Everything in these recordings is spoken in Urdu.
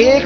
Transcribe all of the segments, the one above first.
1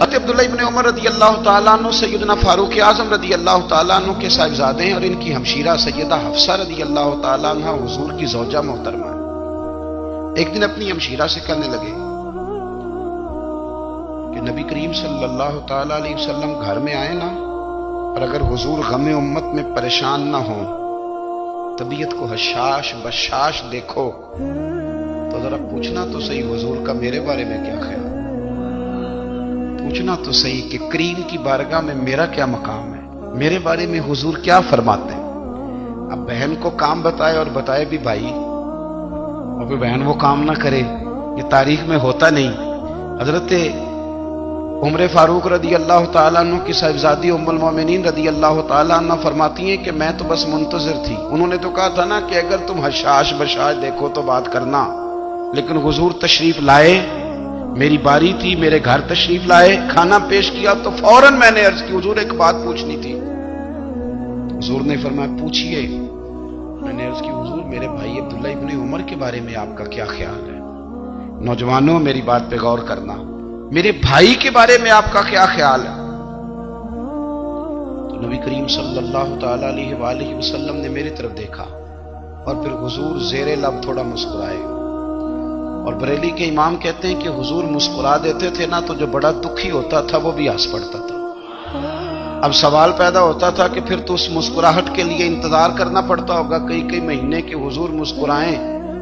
عبداللہ ابن عمر رضی اللہ تعالیٰ عنہ سیدنا فاروق اعظم رضی اللہ تعالیٰ عنہ کے صاحبزادے ہیں اور ان کی ہمشیرہ سیدہ حفصہ رضی اللہ تعالیٰ عنہ حضور کی زوجہ محترمہ ہے۔ ایک دن اپنی ہمشیرہ سے کہنے لگے کہ نبی کریم صلی اللہ تعالیٰ علیہ وسلم گھر میں آئے نا، اور اگر حضور غم امت میں پریشان نہ ہوں، طبیعت کو حشاش بشاش دیکھو تو ذرا پوچھنا تو صحیح حضور کا میرے بارے میں کیا خیال، پوچھنا تو صحیح کہ کریم کی بارگاہ میں میرا کیا مقام ہے، میرے بارے میں حضور کیا فرماتے ہیں۔ اب بہن کو کام بتائے اور بتائے بھی بھائی، اور پھر بہن وہ کام نہ کرے، یہ تاریخ میں ہوتا نہیں۔ حضرت عمر فاروق رضی اللہ تعالیٰ عنہ کی صاحبزادی ام المومنین رضی اللہ تعالیٰ عنہ فرماتی ہیں کہ میں تو بس منتظر تھی، انہوں نے تو کہا تھا نا کہ اگر تم حشاش بشاش دیکھو تو بات کرنا، لیکن حضور تشریف لائے، میری باری تھی، میرے گھر تشریف لائے، کھانا پیش کیا تو فوراً میں نے عرض کی حضور ایک بات پوچھنی تھی۔ حضور نے فرمایا پوچھئے۔ میں نے عرض کی حضور میرے بھائی عبداللہ ابن عمر کے بارے میں آپ کا کیا خیال ہے؟ نوجوانوں میری بات پہ غور کرنا، میرے بھائی کے بارے میں آپ کا کیا خیال ہے؟ تو نبی کریم صلی اللہ تعالی علیہ وآلہ وسلم نے میری طرف دیکھا اور پھر حضور زیر لب تھوڑا مسکرائے، اور بریلی کے امام کہتے ہیں کہ حضور مسکرا دیتے تھے نا تو جو بڑا دکھی ہوتا تھا وہ بھی ہنس پڑتا تھا۔ اب سوال پیدا ہوتا تھا کہ پھر تو اس مسکراہٹ کے لیے انتظار کرنا پڑتا ہوگا کئی مہینے کہ حضور مسکرائیں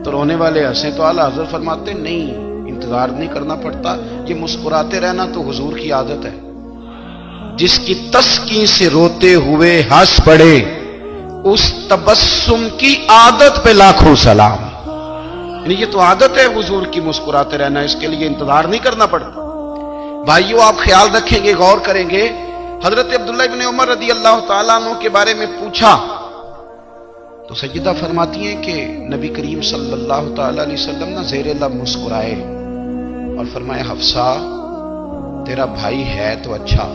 تو رونے والے ہنسیں، تو اعلیٰ حضرت فرماتے نہیں، انتظار نہیں کرنا پڑتا، یہ مسکراتے رہنا تو حضور کی عادت ہے۔ جس کی تسکین سے روتے ہوئے ہنس پڑے اس تبسم کی عادت پہ لاکھوں سلام، یعنی یہ تو عادت ہے حضور کی مسکراتے رہنا، اس کے لیے انتظار نہیں کرنا پڑتا۔ بھائیو آپ خیال رکھیں گے، غور کریں گے، حضرت عبداللہ ابن عمر رضی اللہ تعالیٰ عنہ کے بارے میں پوچھا تو سیدہ فرماتی ہیں کہ نبی کریم صلی اللہ تعالیٰ علیہ وسلم نہ زیر لب مسکرائے اور فرمایا حفصہ تیرا بھائی ہے تو اچھا،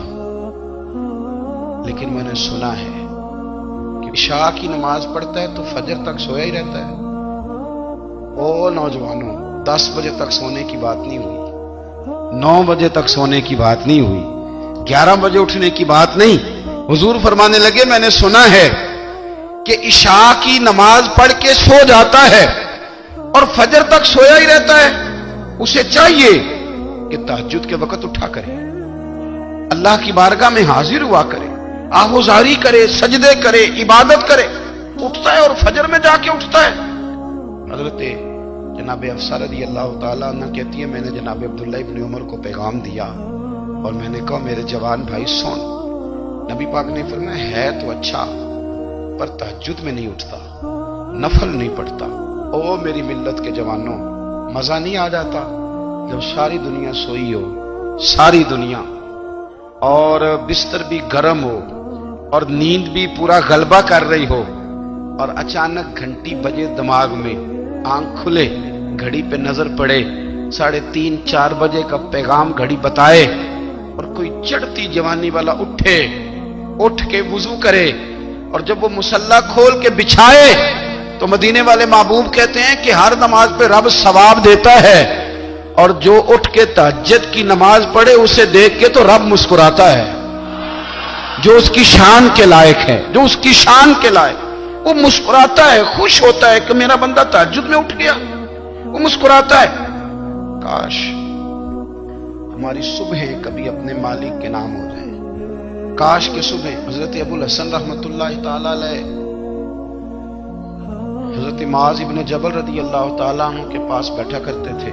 لیکن میں نے سنا ہے کہ عشاء کی نماز پڑھتا ہے تو فجر تک سویا ہی رہتا ہے۔ او نوجوانوں، 10 بجے تک سونے کی بات نہیں ہوئی، 9 بجے تک سونے کی بات نہیں ہوئی، 11 بجے اٹھنے کی بات نہیں۔ حضور فرمانے لگے میں نے سنا ہے کہ عشاء کی نماز پڑھ کے سو جاتا ہے اور فجر تک سویا ہی رہتا ہے، اسے چاہیے کہ تہجد کے وقت اٹھا کرے، اللہ کی بارگاہ میں حاضر ہوا کرے، آہوزاری کرے، سجدے کرے، عبادت کرے، اٹھتا ہے اور فجر میں جا کے اٹھتا ہے۔ حضرت جناب حفصہ رضی اللہ تعالیٰ عنہ کہتی ہے میں نے جناب عبداللہ ابن عمر کو پیغام دیا اور میں نے کہا میرے جوان بھائی سن، نبی پاک نے فرمایا ہے تو اچھا پر تہجد میں نہیں اٹھتا، نفل نہیں پڑھتا۔ او میری ملت کے جوانوں، مزہ نہیں آ جاتا جب ساری دنیا سوئی ہو، ساری دنیا، اور بستر بھی گرم ہو اور نیند بھی پورا غلبہ کر رہی ہو، اور اچانک گھنٹی بجے دماغ میں، آنکھ کھلے، گھڑی پہ نظر پڑے، 3:30 4 بجے کا پیغام گھڑی بتائے، اور کوئی چڑھتی جوانی والا اٹھ کے وضو کرے، اور جب وہ مصلی کھول کے بچھائے تو مدینے والے محبوب کہتے ہیں کہ ہر نماز پہ رب ثواب دیتا ہے، اور جو اٹھ کے تہجد کی نماز پڑھے اسے دیکھ کے تو رب مسکراتا ہے، جو اس کی شان کے لائق ہے، جو اس کی شان کے لائق، وہ مسکراتا ہے، خوش ہوتا ہے کہ میرا بندہ تہجد میں اٹھ گیا، وہ مسکراتا ہے۔ کاش ہماری صبحیں کبھی اپنے مالک کے نام ہو جائیں، کاش کے صبح حضرت ابو الحسن رحمت اللہ تعالی علیہ حضرت معاذ ابن جبل رضی اللہ تعالیٰ عنہ کے پاس بیٹھا کرتے تھے،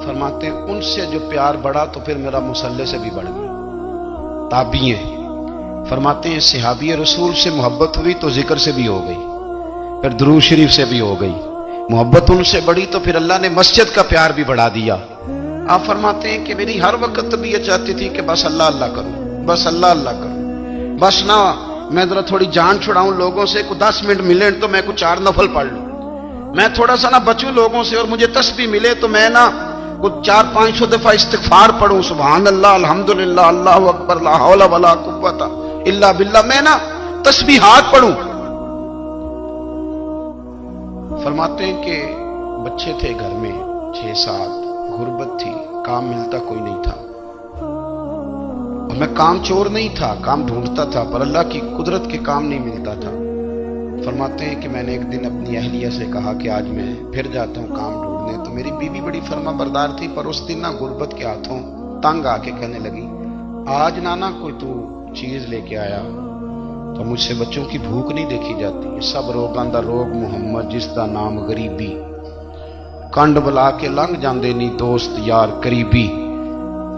فرماتے ہیں ان سے جو پیار بڑھا تو پھر میرا مصلی سے بھی بڑھ گیا۔ تابعی ہیں، فرماتے ہیں صحابی رسول سے محبت ہوئی تو ذکر سے بھی ہو گئی، پھر درود شریف سے بھی ہو گئی، محبت ان سے بڑھی تو پھر اللہ نے مسجد کا پیار بھی بڑھا دیا۔ آپ فرماتے ہیں کہ میری ہر وقت طبیعت چاہتی تھی کہ بس اللہ اللہ کروں، بس اللہ اللہ کروں، بس نہ میں ذرا تھوڑی جان چھڑاؤں لوگوں سے، کوئی 10 منٹ ملے تو میں کچھ 4 نفل پڑھ لوں، میں تھوڑا سا نہ بچوں لوگوں سے، اور مجھے تسبیح ملے تو میں نہ کچھ 400-500 دفعہ استغفار پڑھوں، سبحان اللہ، الحمدللہ، اللہ اکبر، لا حول ولا قوت الا باللہ، میں نہ تسبیحات پڑھوں۔ فرماتے ہیں کہ بچے تھے گھر میں 6-7، غربت تھی، کام ملتا کوئی نہیں تھا، اور میں کام چور نہیں تھا، کام ڈھونڈتا تھا، پر اللہ کی قدرت کے کام نہیں ملتا تھا۔ فرماتے ہیں کہ میں نے ایک دن اپنی اہلیہ سے کہا کہ آج میں پھر جاتا ہوں کام ڈھونڈنے، تو میری بیوی بڑی فرما بردار تھی، پر اس دن غربت کے ہاتھوں تنگ آ کے کہنے لگی آج نانا کوئی تو چیز لے کے آیا، تو مجھ سے بچوں کی بھوک نہیں دیکھی جاتی، سب روگاں دا روگ محمد جس دا نام غریبی، کنڈ بلا کے لنگ جاندے نہیں دوست یار قریبی،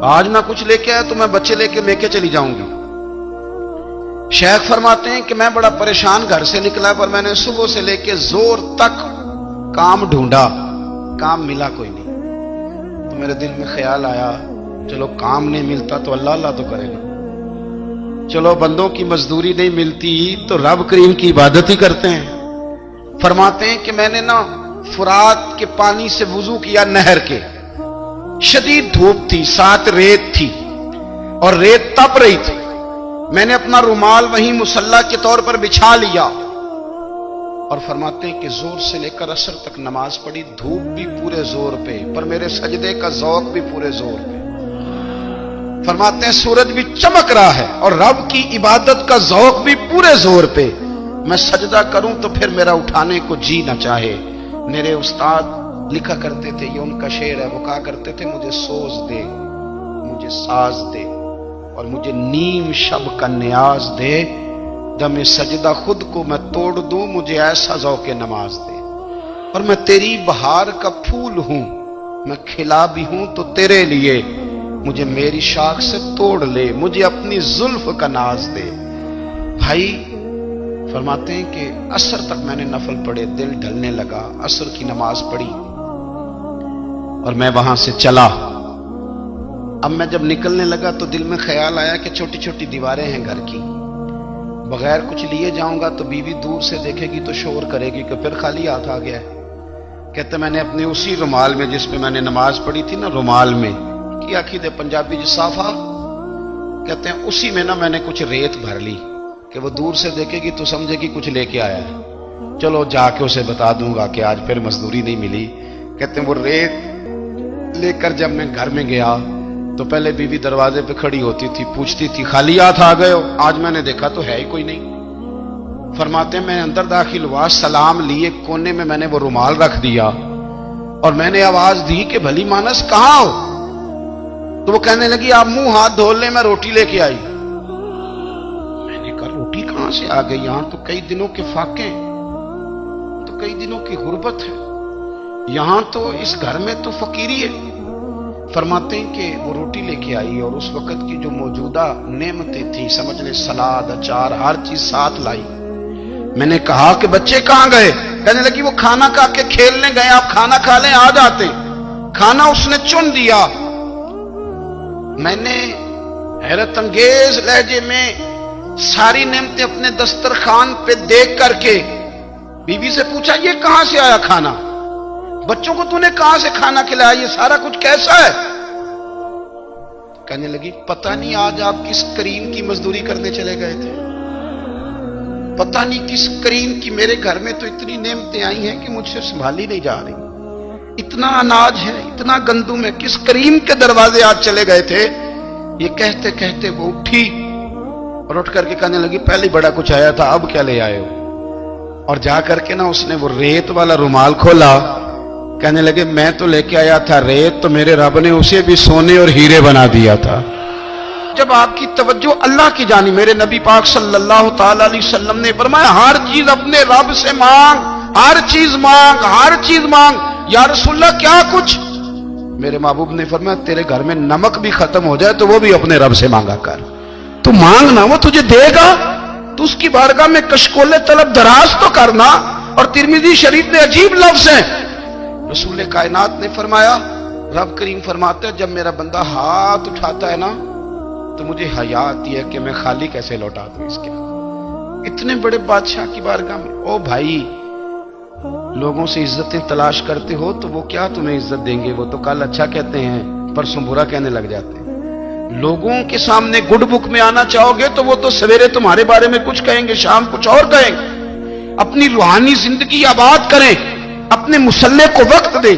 آج نہ کچھ لے کے آیا تو میں بچے لے کے چلی جاؤں گی۔ شیخ فرماتے ہیں کہ میں بڑا پریشان گھر سے نکلا، پر میں نے صبح سے لے کے زور تک کام ڈھونڈا، کام ملا کوئی نہیں۔ تو میرے دل میں خیال آیا چلو کام نہیں ملتا تو اللہ اللہ تو کرے گا، چلو بندوں کی مزدوری نہیں ملتی تو رب کریم کی عبادت ہی کرتے ہیں۔ فرماتے ہیں کہ میں نے نا فرات کے پانی سے وضو کیا، نہر کے، شدید دھوپ تھی، ساتھ ریت تھی اور ریت تپ رہی تھی، میں نے اپنا رومال وہیں مصلی کے طور پر بچھا لیا اور فرماتے ہیں کہ زور سے لے کر عصر تک نماز پڑھی، دھوپ بھی پورے زور پہ، پر میرے سجدے کا ذوق بھی پورے زور پہ۔ فرماتے ہیں سورج بھی چمک رہا ہے اور رب کی عبادت کا ذوق بھی پورے زور پہ، میں سجدہ کروں تو پھر میرا اٹھانے کو جی نہ چاہے۔ میرے استاد لکھا کرتے تھے، یہ ان کا شعر ہے، وہ کہا کرتے تھے مجھے سوز دے، مجھے ساز دے اور مجھے نیم شب کا نیاز دے، دم سجدہ خود کو میں توڑ دوں، مجھے ایسا ذوق نماز دے، اور میں تیری بہار کا پھول ہوں، میں کھلا بھی ہوں تو تیرے لیے، مجھے میری شاخ سے توڑ لے، مجھے اپنی زلف کا ناز دے۔ بھائی فرماتے ہیں کہ عصر تک میں نے نفل پڑھے، دل ڈھلنے لگا، عصر کی نماز پڑھی اور میں وہاں سے چلا۔ اب میں جب نکلنے لگا تو دل میں خیال آیا کہ چھوٹی چھوٹی دیواریں ہیں گھر کی، بغیر کچھ لیے جاؤں گا تو بیوی دور سے دیکھے گی تو شور کرے گی کہ پھر خالی ہاتھ آ گیا ہے۔ کہتے میں نے اپنے اسی رومال میں جس پہ میں نے نماز پڑھی تھی نا، رومال میں کی آخی دے پنجابی جو صافہ کہتے ہیں، اسی میں نا میں نے کچھ ریت بھر لی کہ وہ دور سے دیکھے گی تو سمجھے گی کچھ لے کے آیا ہے، چلو جا کے اسے بتا دوں گا کہ آج پھر مزدوری نہیں ملی۔ کہتے ہیں وہ ریت لے کر جب میں گھر میں گیا تو پہلے بیوی دروازے پہ کھڑی ہوتی تھی، پوچھتی تھی خالی ہاتھ آ گئے ہو؟ آج میں نے دیکھا تو ہے ہی کوئی نہیں۔ فرماتے ہیں میں اندر داخل ہوا، سلام لیے، کونے میں میں نے وہ رومال رکھ دیا اور میں نے آواز دی کہ بھلی مانس کہاں ہو؟ تو وہ کہنے لگی آپ منہ ہاتھ دھو لیں، میں روٹی لے کے آئی۔ میں نے کہا روٹی کہاں سے آ گئی؟ یہاں تو کئی دنوں کے فاقے ہیں، تو کئی دنوں کی غربت ہے، یہاں تو اس گھر میں تو فقیری ہے۔ فرماتے ہیں کہ وہ روٹی لے کے آئی اور اس وقت کی جو موجودہ نعمتیں تھیں، سمجھ لیں سلاد، اچار، ہر چیز ساتھ لائی۔ میں نے کہا کہ بچے کہاں گئے؟ کہنے لگی وہ کھانا کھا کے کھیلنے گئے، آپ کھانا کھا لیں آ جاتے۔ کھانا اس نے چن دیا۔ میں نے حیرت انگیز لہجے میں ساری نعمتیں اپنے دسترخوان پہ دیکھ کر کے بیوی سے پوچھا یہ کہاں سے آیا کھانا؟ بچوں کو تو نے کہاں سے کھانا کھلایا؟ یہ سارا کچھ کیسا ہے؟ کہنے لگی پتہ نہیں آج آپ کس کریم کی مزدوری کرنے چلے گئے تھے، پتہ نہیں کس کریم کی، میرے گھر میں تو اتنی نعمتیں آئی ہیں کہ مجھ سے سنبھالی نہیں جا رہی، اتنا اناج ہے، اتنا گندم ہے، کس کریم کے دروازے آج چلے گئے تھے؟ یہ کہتے کہتے وہ اٹھی اور اٹھ کر کے کہنے لگی پہلے بڑا کچھ آیا تھا، اب کیا لے آئے ہو؟ اور جا کر کے نا اس نے وہ ریت والا رومال کھولا، کہنے لگے میں تو لے کے آیا تھا ریت، تو میرے رب نے اسے بھی سونے اور ہیرے بنا دیا تھا۔ جب آپ کی توجہ اللہ کی جانب، میرے نبی پاک صلی اللہ تعالی علیہ وسلم نے فرمایا ہر چیز اپنے رب سے مانگ، ہر چیز مانگ، ہر چیز مانگ۔ یا رسول اللہ کیا کچھ؟ میرے محبوب نے فرمایا تیرے گھر میں نمک بھی ختم ہو جائے تو وہ بھی اپنے رب سے مانگا کر، تو مانگنا وہ تجھے دے گا، تو اس کی بارگاہ میں کشکول طلب دراز تو کرنا۔ اور ترمذی شریف میں عجیب لفظ ہیں، رسول کائنات نے فرمایا، رب کریم فرماتا ہے جب میرا بندہ ہاتھ اٹھاتا ہے نا تو مجھے حیا آتی ہے کہ میں خالی کیسے لوٹا دوں اس کے۔ اتنے بڑے بادشاہ کی بارگاہ میں، او بھائی لوگوں سے عزتیں تلاش کرتے ہو تو وہ کیا تمہیں عزت دیں گے؟ وہ تو کل اچھا کہتے ہیں پرسوں برا کہنے لگ جاتے ہیں۔ لوگوں کے سامنے گڈ بک میں آنا چاہو گے تو وہ تو سویرے تمہارے بارے میں کچھ کہیں گے، شام کچھ اور کہیں گے۔ اپنی روحانی زندگی آباد کریں، اپنے مسلح کو وقت دیں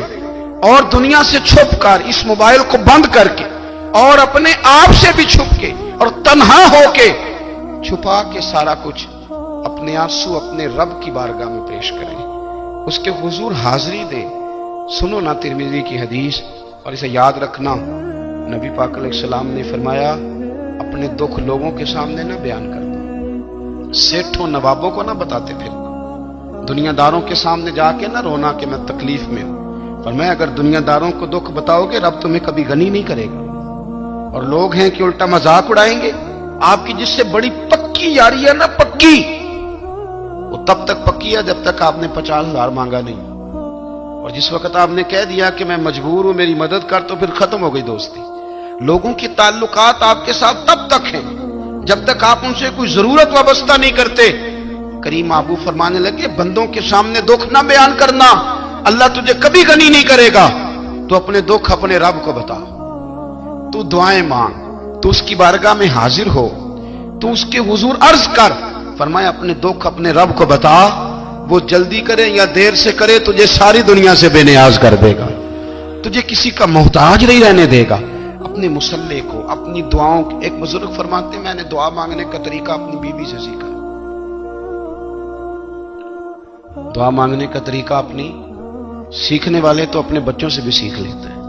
اور دنیا سے چھپ کر اس موبائل کو بند کر کے اور اپنے آپ سے بھی چھپ کے اور تنہا ہو کے چھپا کے سارا کچھ اپنے آنسو اپنے رب کی بارگاہ میں پیش کریں، اس کے حضور حاضری دے۔ سنو نا ترمذی کی حدیث، اور اسے یاد رکھنا، نبی پاک علیہ السلام نے فرمایا اپنے دکھ لوگوں کے سامنے نہ بیان کرنا، سیٹھوں نوابوں کو نہ بتاتے پھر، دنیا داروں کے سامنے جا کے نہ رونا کہ میں تکلیف میں ہوں۔ فرمایا اگر دنیا داروں کو دکھ بتاؤ گے رب تمہیں کبھی غنی نہیں کرے گا، اور لوگ ہیں کہ الٹا مذاق اڑائیں گے۔ آپ کی جس سے بڑی پکی یاری ہے نا، پکی، وہ تب تک پکی ہے جب تک آپ نے 50,000 مانگا نہیں، اور جس وقت آپ نے کہہ دیا کہ میں مجبور ہوں میری مدد کر، تو پھر ختم ہو گئی دوستی۔ لوگوں کی تعلقات آپ کے ساتھ تب تک ہیں جب تک آپ ان سے کوئی ضرورت وابستہ نہیں کرتے۔ کریم محبوب فرمانے لگے بندوں کے سامنے دکھ نہ بیان کرنا، اللہ تجھے کبھی غنی نہیں کرے گا، تو اپنے دکھ اپنے رب کو بتا، تو دعائیں مانگ، تو اس کی بارگاہ میں حاضر ہو، تو اس کے حضور عرض کر۔ فرمایا اپنے دکھ اپنے رب کو بتا، وہ جلدی کرے یا دیر سے کرے تجھے ساری دنیا سے بے نیاز کر دے گا، تجھے کسی کا محتاج نہیں رہنے دے گا۔ اپنے مسلح کو، اپنی دعاؤں، ایک بزرگ فرماتے ہیں میں نے دعا مانگنے کا طریقہ اپنی بیوی سے سیکھا، دعا مانگنے کا طریقہ اپنی، سیکھنے والے تو اپنے بچوں سے بھی سیکھ لیتے ہیں،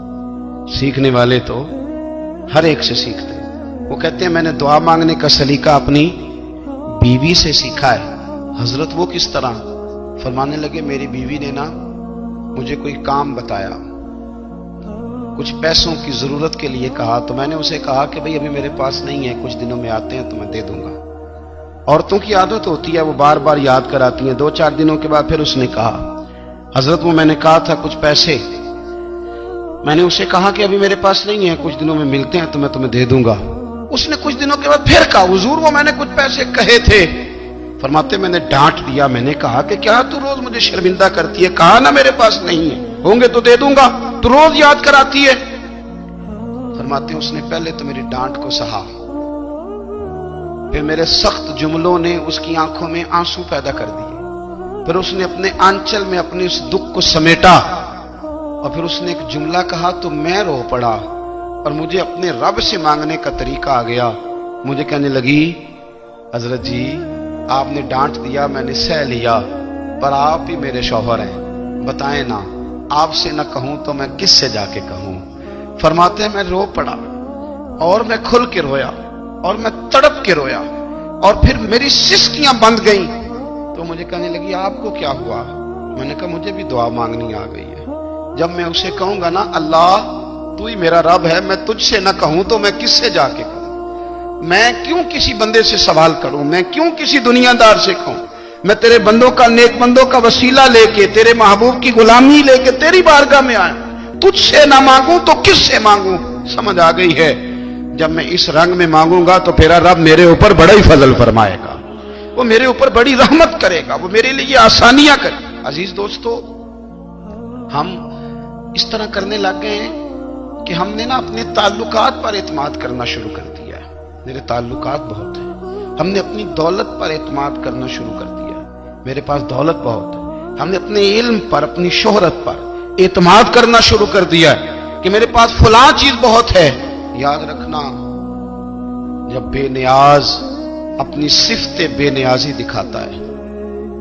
سیکھنے والے تو ہر ایک سے سیکھتے ہیں۔ وہ کہتے ہیں میں نے دعا مانگنے کا سلیقہ اپنی بیوی سے سیکھا ہے۔ حضرت وہ کس طرح؟ فرمانے لگے میری بیوی نے نا مجھے کوئی کام بتایا، کچھ پیسوں کی ضرورت کے لیے کہا، تو میں نے اسے کہا کہ بھئی ابھی میرے پاس نہیں ہے، کچھ دنوں میں آتے ہیں تو میں دے دوں گا۔ عورتوں کی عادت ہوتی ہے وہ بار بار یاد کراتی ہیں، 2-4 دنوں کے بعد پھر اس نے کہا حضرت وہ میں نے کہا تھا کچھ پیسے، میں نے اسے کہا کہ ابھی میرے پاس نہیں ہے، کچھ دنوں میں ملتے ہیں تو میں تمہیں دے دوں گا۔ اس نے کچھ دنوں کے بعد پھر کہا حضور وہ میں نے کچھ پیسے کہے تھے۔ فرماتے میں نے ڈانٹ دیا، میں نے کہا کہ کیا تو روز مجھے شرمندہ کرتی ہے، کہا نا میرے پاس نہیں ہے، ہوں گے تو دے دوں گا، تو روز یاد کراتی ہے۔ فرماتے اس نے پہلے تو میری ڈانٹ کو سہا، پھر میرے سخت جملوں نے اس کی آنکھوں میں آنسو پیدا کر دیے، پھر اس نے اپنے آنچل میں اپنے اس دکھ کو سمیٹا، اور پھر اس نے ایک جملہ کہا تو میں رو پڑا، اور مجھے اپنے رب سے مانگنے کا طریقہ آ گیا۔ مجھے کہنے لگی حضرت جی آپ نے ڈانٹ دیا، میں نے سہ لیا، پر آپ ہی میرے شوہر ہیں، بتائیں نا آپ سے نہ کہوں تو میں کس سے جا کے کہوں۔ فرماتے ہیں میں رو پڑا، اور میں کھل کے رویا، اور میں تڑپ کے رویا، اور پھر میری سسکیاں بند گئیں، تو مجھے کہنے لگی آپ کو کیا ہوا؟ میں نے کہا مجھے بھی دعا مانگنی آ گئی ہے، جب میں اسے کہوں گا نا اللہ تو ہی میرا رب ہے، میں تجھ سے نہ کہوں تو میں کس سے جا کے کہوں؟ میں کیوں کسی بندے سے سوال کروں؟ میں کیوں کسی دنیا دار سے کہوں؟ میں تیرے بندوں کا، نیک بندوں کا وسیلہ لے کے، تیرے محبوب کی غلامی لے کے تیری بارگاہ میں آیا، تجھ سے نہ مانگوں تو کس سے مانگوں؟ سمجھ آ گئی ہے جب میں اس رنگ میں مانگوں گا تو پھر رب میرے اوپر بڑا ہی فضل فرمائے گا، وہ میرے اوپر بڑی رحمت کرے گا، وہ میرے لیے آسانیاں کرے۔ عزیز دوستو ہم اس طرح کرنے لگ گئے ہیں کہ ہم نے نا اپنے تعلقات پر اعتماد کرنا شروع کر دیا ہے، میرے تعلقات بہت ہیں، ہم نے اپنی دولت پر اعتماد کرنا شروع کر دیا ہے، میرے پاس دولت بہت ہے، ہم نے اپنے علم پر، اپنی شہرت پر اعتماد کرنا شروع کر دیا ہے کہ میرے پاس فلاں چیز بہت ہے۔ یاد رکھنا جب بے نیاز اپنی صفت بے نیازی دکھاتا ہے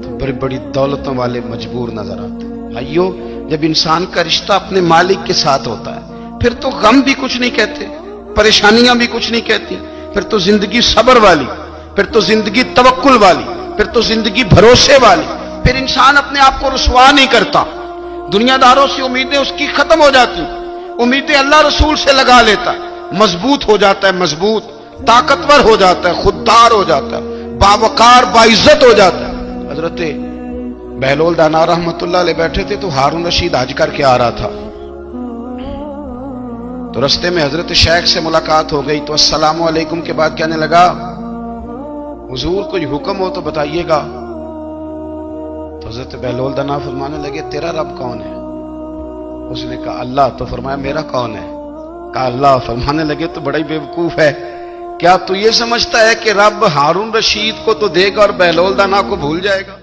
تو بڑی بڑی دولتوں والے مجبور نظر آتے ہیں۔ بھائیو جب انسان کا رشتہ اپنے مالک کے ساتھ ہوتا ہے پھر تو غم بھی کچھ نہیں کہتے، پریشانیاں بھی کچھ نہیں کہتی، پھر تو زندگی صبر والی، پھر تو زندگی توکل والی، پھر تو زندگی بھروسے والی، پھر انسان اپنے آپ کو رسوا نہیں کرتا، دنیا داروں سے امیدیں اس کی ختم ہو جاتی، امیدیں اللہ رسول سے لگا لیتا ہے، مضبوط ہو جاتا ہے، مضبوط، طاقتور ہو جاتا ہے، خوددار ہو جاتا ہے، باوقار باعزت ہو جاتا ہے۔ حضرت بہلول دانا رحمت اللہ علیہ بیٹھے تھے تو ہارون رشید حج کر کے آ رہا تھا، تو رستے میں حضرت شیخ سے ملاقات ہو گئی تو السلام علیکم کے بعد کہنے لگا حضور کوئی حکم ہو تو بتائیے گا۔ تو حضرت بہلول دانا فرمانے لگے تیرا رب کون ہے؟ اس نے کہا اللہ۔ تو فرمایا میرا کون ہے؟ کہا اللہ۔ فرمانے لگے تو بڑا ہی بیوقوف ہے، کیا تو یہ سمجھتا ہے کہ رب ہارون رشید کو تو دے گا اور بہلول دانا کو بھول جائے گا؟